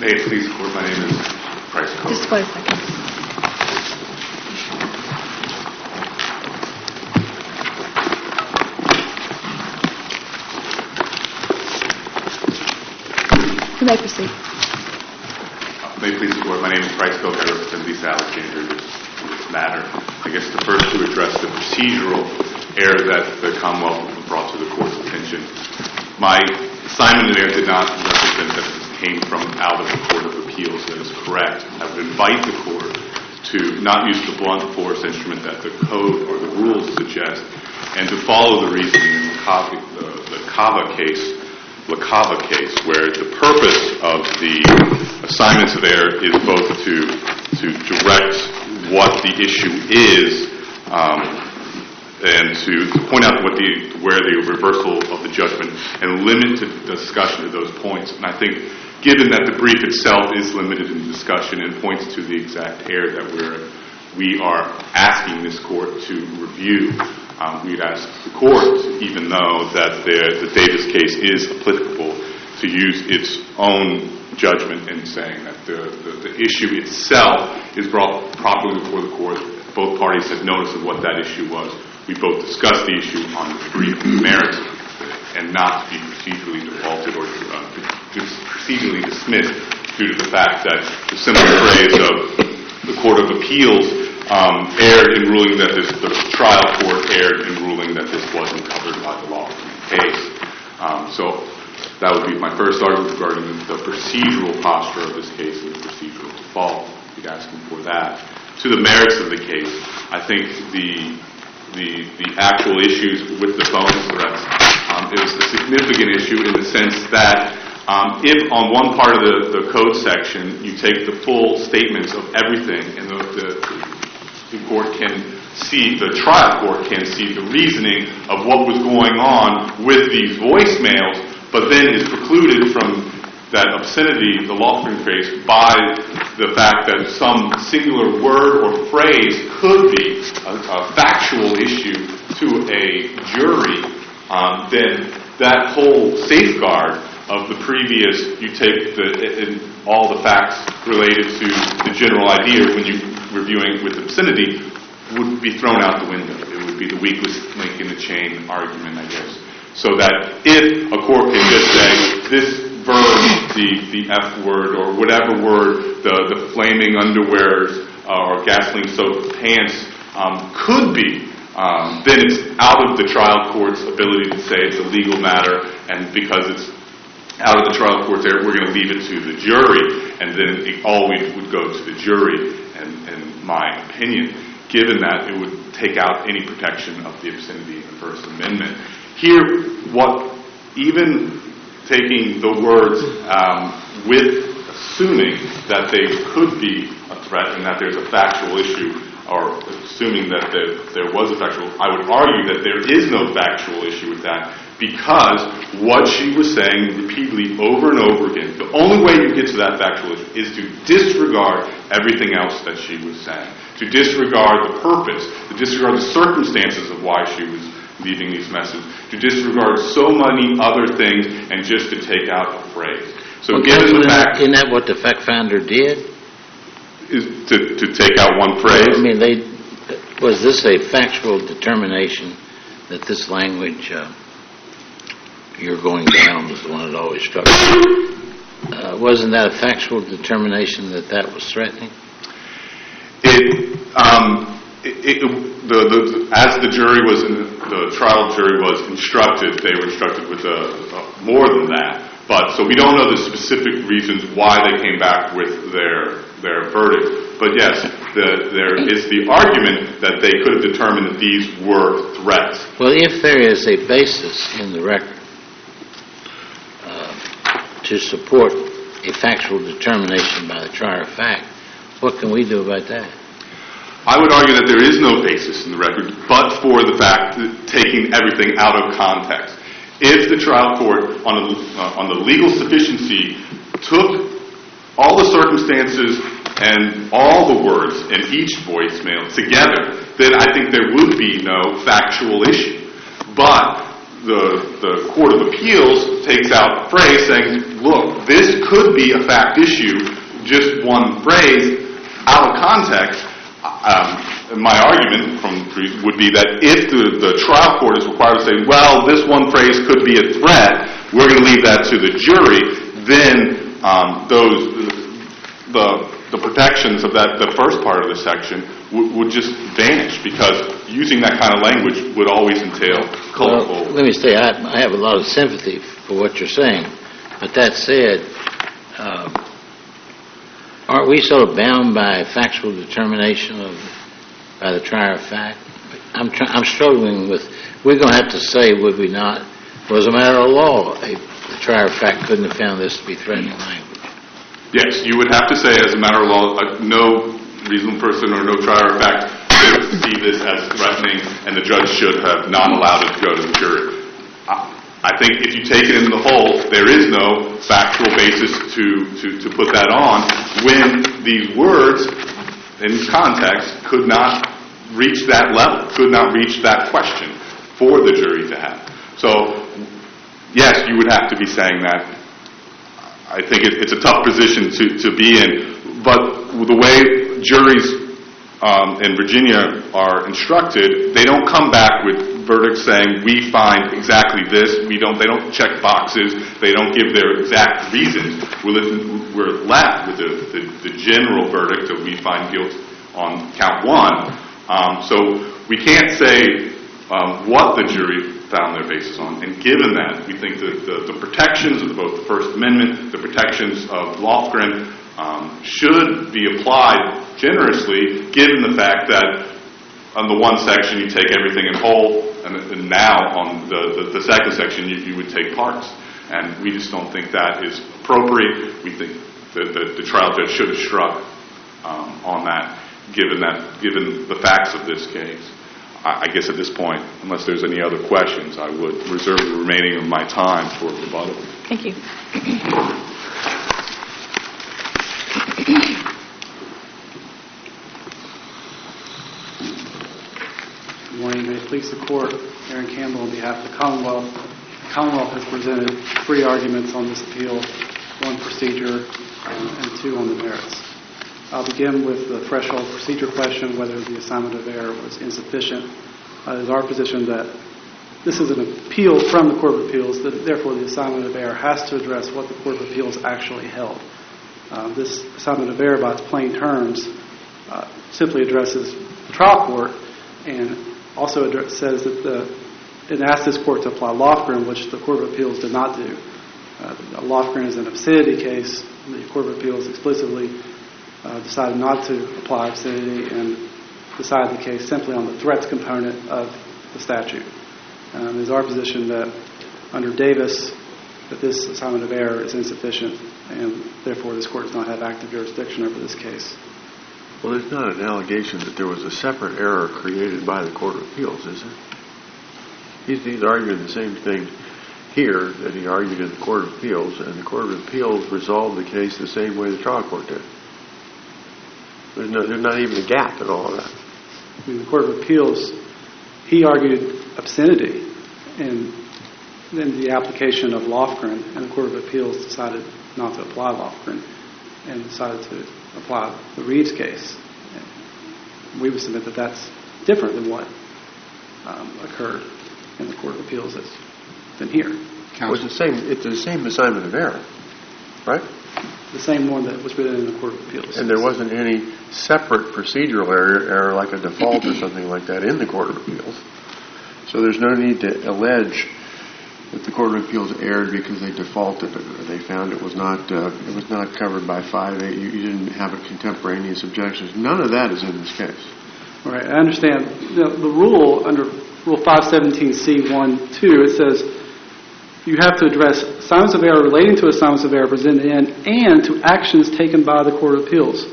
May it please the Court, my name is Bryce Coe. Just wait a second. You may proceed. May it please the Court, my name is Bryce Coe. I represent Lisa Alexander in this matter. I guess the first to address the procedural error that the Commonwealth brought to the Court's attention. My assignment there did not represent that this came from out of the Court of Appeals. That is correct. I would invite the Court to not use the blunt force instrument that the code or the rules suggest, and to follow the reasoning in the Cava case, where the purpose of the assignments of error is both to direct what the issue is and to point out where the reversal of the judgment and limit the discussion of those points. And I think, given that the brief itself is limited in discussion and points to the exact error that we are asking this Court to review, we'd ask the Court, even though that the Davis case is applicable, to use its own judgment in saying that the issue itself is brought properly before the Court. Both parties had notice of what that issue was. We both discussed the issue on the brief merits and not to be procedurally defaulted or procedurally dismissed due to the fact that the simple phrase of the Court of Appeals erred in ruling that the trial court erred in ruling that this wasn't covered by the law in the case. So that would be my first argument regarding the procedural posture of this case and the procedural default. We'd ask him for that. To the merits of the case, I think the actual issues with the phone threats is a significant issue in the sense that if on one part of the code section you take the full statements of everything and the court can see, the trial court can see the reasoning of what was going on with these voicemails, but then is precluded from that obscenity, the lawful phrase, by the fact that some singular word or phrase could be a factual issue to a jury, then that whole safeguard of the previous, you take all the facts related to the general idea when you're reviewing with obscenity, would be thrown out the window. It would be the weakest link in the chain argument, I guess. So that if a court can just say, this verb, the F word, or whatever word, the flaming underwears or gasoline-soaked pants could be, then it's out of the trial court's ability to say it's a legal matter, and because it's out of the trial court's area, we're going to leave it to the jury, and then it always would go to the jury, in my opinion, given that it would take out any protection of the obscenity in the First Amendment. Here, even taking the words with assuming that they could be a threat and that there's a factual issue, or assuming that there was a factual, I would argue that there is no factual issue with that, because what she was saying repeatedly over and over again, the only way you get to that factual issue is to disregard everything else that she was saying, to disregard the purpose, to disregard the circumstances of why she was leaving these messages, to disregard so many other things and just to take out a phrase. So given the fact... Isn't that what the fact finder did? Is to take out one phrase? I mean, was this a factual determination that this language, you're going down, was the one that always struck me? Wasn't that a factual determination that was threatening? As the jury was, the trial jury was instructed, they were instructed with more than that. But so we don't know the specific reasons why they came back with their verdict. But yes, there is the argument that they could have determined that these were threats. Well, if there is a basis in the record to support a factual determination by the trier of fact, what can we do about that? I would argue that there is no basis in the record, but for the fact that taking everything out of context. If the trial court, on the legal sufficiency, took all the circumstances and all the words in each voicemail together, then I think there would be no factual issue. But the Court of Appeals takes out a phrase saying, look, this could be a fact issue, just one phrase, out of context. My argument would be that if the trial court is required to say, well, this one phrase could be a threat, we're going to leave that to the jury, then the protections of the first part of the section would just vanish, because using that kind of language would always entail colorful. Well, let me say, I have a lot of sympathy for what you're saying, but that said, aren't we sort of bound by factual determination by the trier of fact? I'm struggling with. We're going to have to say, would we not? Well, as a matter of law, the trier of fact couldn't have found this to be threatening language. Yes, you would have to say, as a matter of law, no reasonable person or no trier of fact should see this as threatening, and the judge should have not allowed it to go to the jury. I think if you take it in the whole, there is no factual basis to put that on when these words in context could not reach that level, could not reach that question for the jury to have. So, yes, you would have to be saying that. I think it's a tough position to be in, but the way juries in Virginia are instructed, they don't come back with verdicts saying we find exactly this. They don't check boxes. They don't give their exact reasons. We're left with the general verdict that we find guilt on count one. So we can't say what the jury found their basis on. And given that, we think that the protections of both the First Amendment, the protections of Lofgren, should be applied generously, given the fact that on the one section you take everything in whole, and now on the second section you would take parts. And we just don't think that is appropriate. We think that the trial judge should have struck on that, given the facts of this case. I guess at this point, unless there's any other questions, I would reserve the remaining of my time for rebuttal. Thank you. Good morning. May it please the Court. Aaron Campbell on behalf of the Commonwealth. The Commonwealth has presented 3 arguments on this appeal, 1 procedure and 2 on the merits. I'll begin with the threshold procedure question, whether the assignment of error was insufficient. It is our position that this is an appeal from the Court of Appeals, that therefore the assignment of error has to address what the Court of Appeals actually held. This assignment of error, by its plain terms, simply addresses the trial court and also says that it asks this court to apply Lofgren, which the Court of Appeals did not do. Lofgren is an obscenity case. The Court of Appeals explicitly decided not to apply obscenity and decided the case simply on the threats component of the statute. It is our position that under Davis that this assignment of error is insufficient and therefore this court does not have active jurisdiction over this case. Well, there's not an allegation that there was a separate error created by the Court of Appeals, is there? He's arguing the same thing here that he argued in the Court of Appeals, and the Court of Appeals resolved the case the same way the trial court did. There's not even a gap in all of that. In the Court of Appeals, he argued obscenity and then the application of Lofgren, and the Court of Appeals decided not to apply Lofgren and decided to apply the Reeves case. And we would submit that that's different than what occurred in the Court of Appeals than here. Well, it's the same assignment of error, right? The same one that was written in the Court of Appeals. And there wasn't any separate procedural error like a default or something like that in the Court of Appeals. So there's no need to allege that the Court of Appeals erred because they defaulted it or they found it was not covered by 5A. You didn't have a contemporaneous objections. None of that is in this case. All right. I understand. The rule under Rule 517C1-2, it says you have to address assignments of error relating to assignments of error presented in and to actions taken by the Court of Appeals.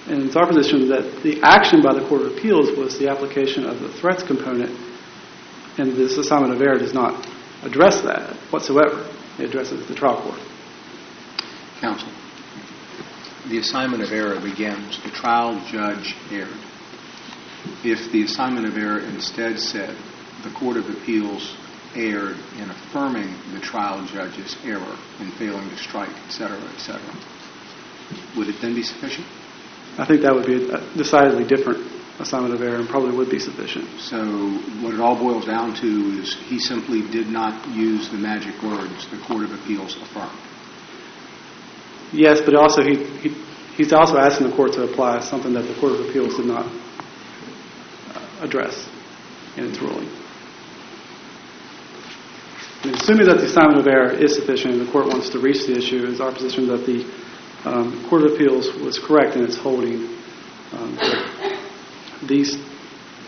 And it's our position that the action by the Court of Appeals was the application of the threats component, and this assignment of error does not address that whatsoever. It addresses the trial court. Counsel, the assignment of error begins, the trial judge erred. If the assignment of error instead said the Court of Appeals erred in affirming the trial judge's error in failing to strike, et cetera, would it then be sufficient? I think that would be a decidedly different assignment of error and probably would be sufficient. So what it all boils down to is he simply did not use the magic words, the Court of Appeals affirmed. Yes, but also he's also asking the court to apply something that the Court of Appeals did not address in its ruling. And assuming that the assignment of error is sufficient and the court wants to reach the issue, it's our position that the Court of Appeals was correct in its holding that these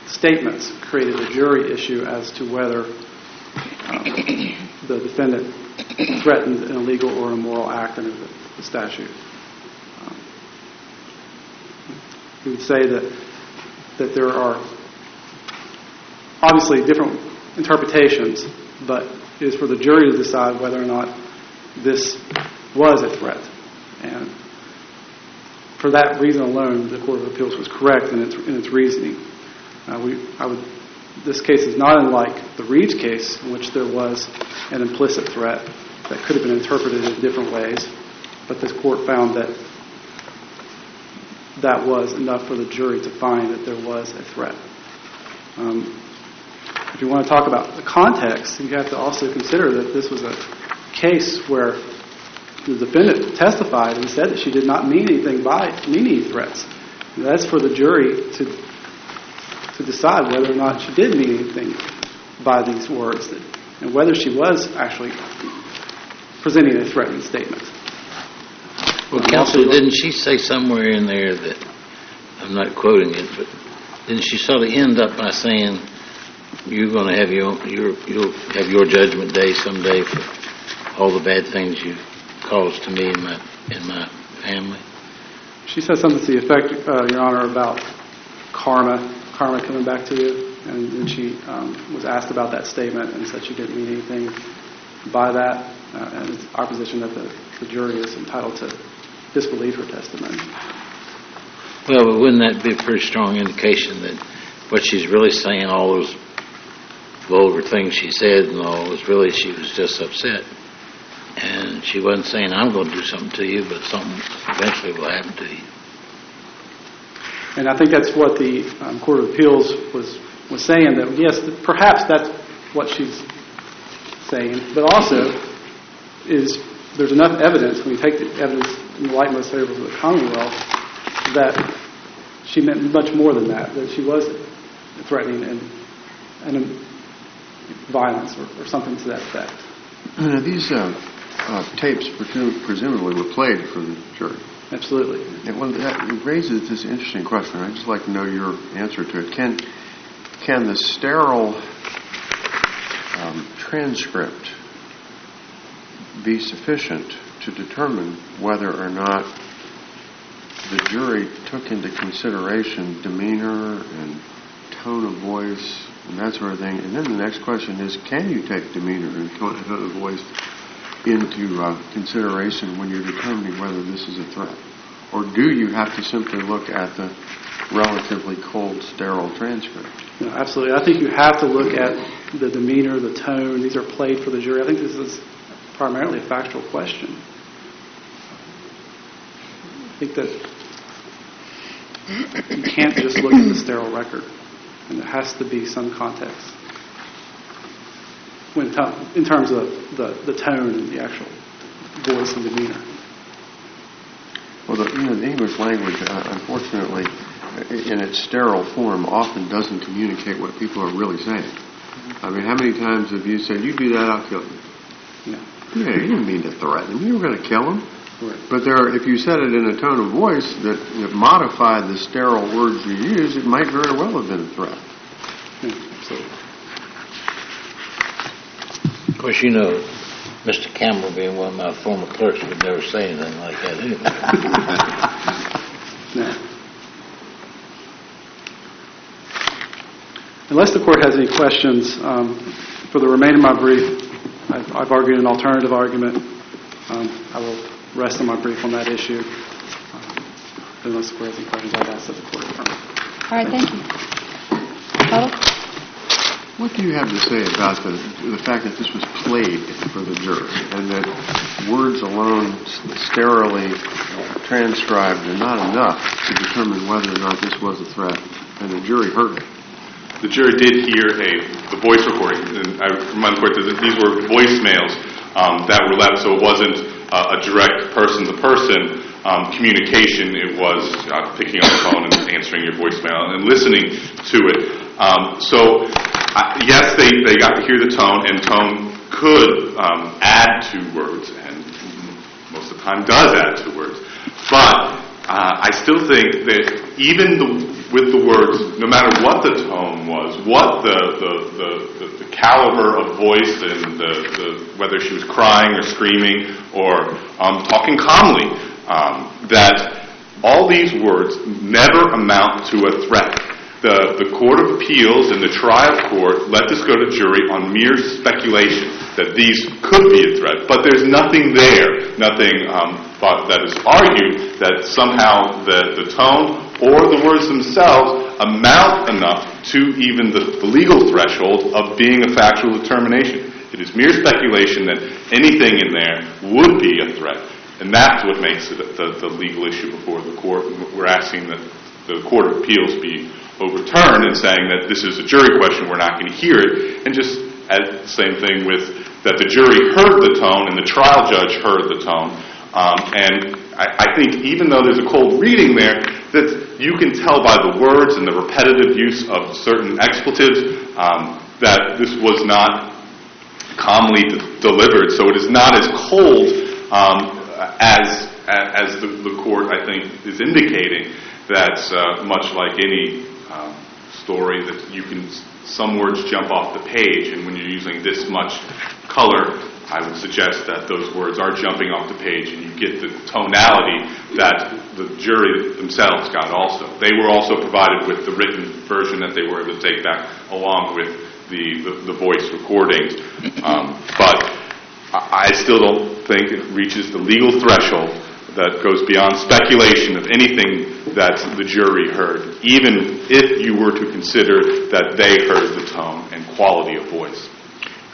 statements created a jury issue as to whether the defendant threatened an illegal or immoral act under the statute. We would say that there are obviously different interpretations, but it is for the jury to decide whether or not this was a threat. And for that reason alone, the Court of Appeals was correct in its reasoning. This case is not unlike the Reeves case, in which there was an implicit threat that could have been interpreted in different ways, but this court found that that was enough for the jury to find that there was a threat. If you want to talk about the context, you have to also consider that this was a case where the defendant testified and said that she did not mean anything by any threats. And that's for the jury to decide whether or not she did mean anything by these words, and whether she was actually presenting a threatening statement. Well, Counsel, didn't she say somewhere in there that, I'm not quoting it, but didn't she sort of end up by saying, you're going to have you'll have your judgment day someday for all the bad things you caused to me and my family? She said something to the effect, Your Honor, about karma coming back to you, and then she was asked about that statement and said she didn't mean anything by that, and it's our position that the jury is entitled to disbelieve her testimony. Well, but wouldn't that be a pretty strong indication that what she's really saying, all those vulgar things she said and all, was really she was just upset? And she wasn't saying, I'm going to do something to you, but something eventually will happen to you. And I think that's what the Court of Appeals was saying, that yes, perhaps that's what she's saying, but also there's enough evidence, when we take the evidence in the light most favorable to the Commonwealth, that she meant much more than that she was threatening and violence or something to that effect. These tapes presumably were played for the jury. Absolutely. It raises this interesting question. I'd just like to know your answer to it. Can the sterile transcript be sufficient to determine whether or not the jury took into consideration demeanor and tone of voice and that sort of thing? And then the next question is, can you take demeanor and tone of voice into consideration when you're determining whether this is a threat? Or do you have to simply look at the relatively cold, sterile transcript? No, absolutely. I think you have to look at the demeanor, the tone. These are played for the jury. I think this is primarily a factual question. I think that you can't just look at the sterile record, and there has to be some context in terms of the tone and the actual voice and demeanor. Well, the English language, unfortunately, in its sterile form, often doesn't communicate what people are really saying. I mean, how many times have you said, you do that, I'll kill you? Yeah. Yeah, you didn't mean to threaten him. You were going to kill him. Right. But if you said it in a tone of voice that modified the sterile words you used, it might very well have been a threat. Yeah, absolutely. Of course, you know, Mr. Campbell, being one of my former clerks, would never say anything like that anyway. No. Unless the court has any questions, for the remainder of my brief, I've argued an alternative argument. I will rest on my brief on that issue. Unless the court has any questions, I'd ask that the court affirm. All right, thank you. Tuttle? What do you have to say about the fact that this was played for the jury and that words alone, sterilely transcribed, are not enough to determine whether or not this was a threat, and the jury heard it? The jury did hear the voice recording, and I remind the court that these were voicemails that were left, so it wasn't a direct person-to-person communication. It was picking up the phone and answering your voicemail and listening to it. Yes, they got to hear the tone, and tone could add to words, and most of the time does add to words. But I still think that even with the words, no matter what the tone was, what the caliber of voice, and whether she was crying or screaming or talking calmly, that all these words never amount to a threat. The Court of Appeals and the trial court let this go to jury on mere speculation that these could be a threat, but there's nothing there, nothing that is argued that somehow the tone or the words themselves amount enough to even the legal threshold of being a factual determination. It is mere speculation that anything in there would be a threat, and that's what makes it the legal issue before the court. We're asking that the Court of Appeals be overturned and saying that this is a jury question, we're not going to hear it, and just the same thing with that the jury heard the tone and the trial judge heard the tone. And I think even though there's a cold reading there, that you can tell by the words and the repetitive use of certain expletives that this was not calmly delivered. So it is not as cold as the court, I think, is indicating. That's much like any story that you can, some words jump off the page, and when you're using this much color, I would suggest that those words are jumping off the page, and you get the tonality that the jury themselves got also. They were also provided with the written version that they were able to take back along with the voice recordings. But I still don't think it reaches the legal threshold that goes beyond speculation of anything that the jury heard, even if you were to consider that they heard the tone and quality of voice.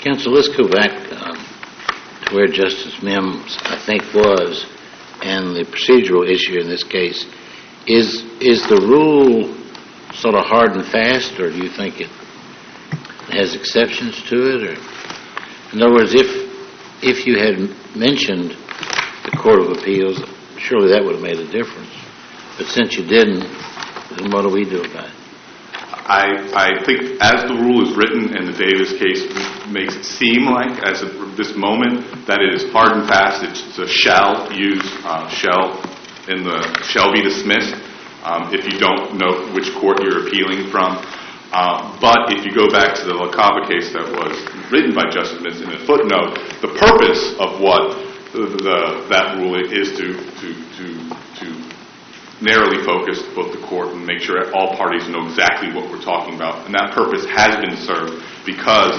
Counsel, let's go back to where Justice Mims, I think, was, and the procedural issue in this case. Is the rule sort of hard and fast, or do you think it has exceptions to it? Or, in other words, if you had mentioned the Court of Appeals, surely that would have made a difference. But since you didn't, then what do we do about it? I think as the rule is written, and the Davis case makes it seem like, as of this moment, that it is hard and fast. It's a shall use, shall be dismissed if you don't know which court you're appealing from. But if you go back to the La Cava case that was written by Justice Mims in a footnote, the purpose of what that rule is to narrowly focus both the court and make sure all parties know exactly what we're talking about. And that purpose has been served because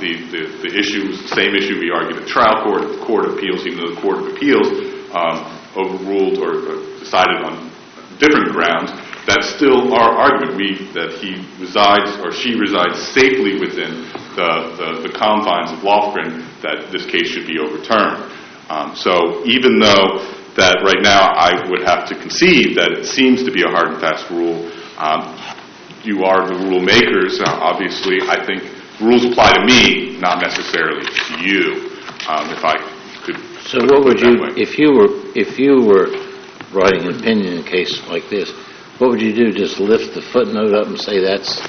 the issue was the same issue we argued at trial court, at the Court of Appeals, even though the Court of Appeals overruled or decided on different grounds. That's still our argument, that he resides or she resides safely within the confines of Lofgren, that this case should be overturned. So even though that right now I would have to concede that it seems to be a hard and fast rule, you are the rule makers. Obviously, I think rules apply to me, not necessarily to you. If I could. So what would you, if you were writing an opinion in a case like this, what would you do? Just lift the footnote up and say that's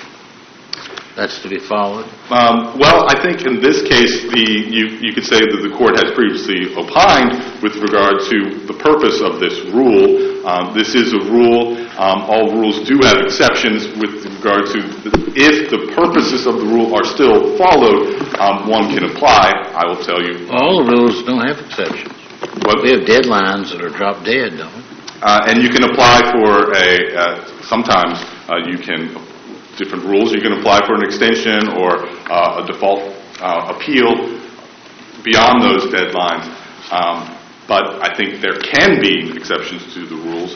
to be followed? Well, I think in this case, you could say that the court has previously opined with regard to the purpose of this rule. This is a rule. All rules do have exceptions with regard to if the purposes of the rule are still followed, one can apply. I will tell you. All the rules don't have exceptions. We have deadlines that are drop dead, don't we? And you can apply for sometimes you can, different rules, you can apply for an extension or a default appeal beyond those deadlines. But I think there can be exceptions to the rules.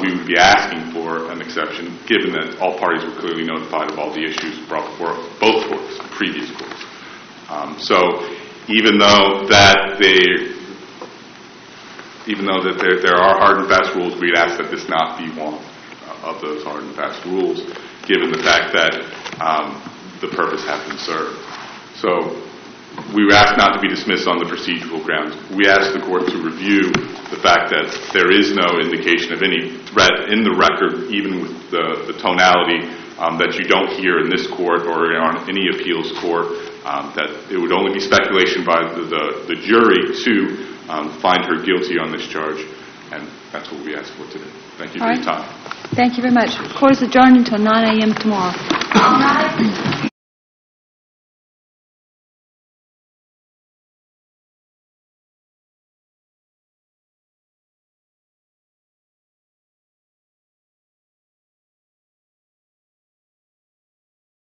We would be asking for an exception, given that all parties were clearly notified of all the issues brought before both courts, previous courts. So even though that there are hard and fast rules, we'd ask that this not be one of those hard and fast rules, given the fact that the purpose has been served. So we were asked not to be dismissed on the procedural grounds. We asked the court to review the fact that there is no indication of any threat in the record, even with the tonality that you don't hear in this court or on any appeals court, that it would only be speculation by the jury to find her guilty on this charge. And that's what we asked for today. Thank you for your time. Thank you very much. Court is adjourned until 9 a.m. tomorrow.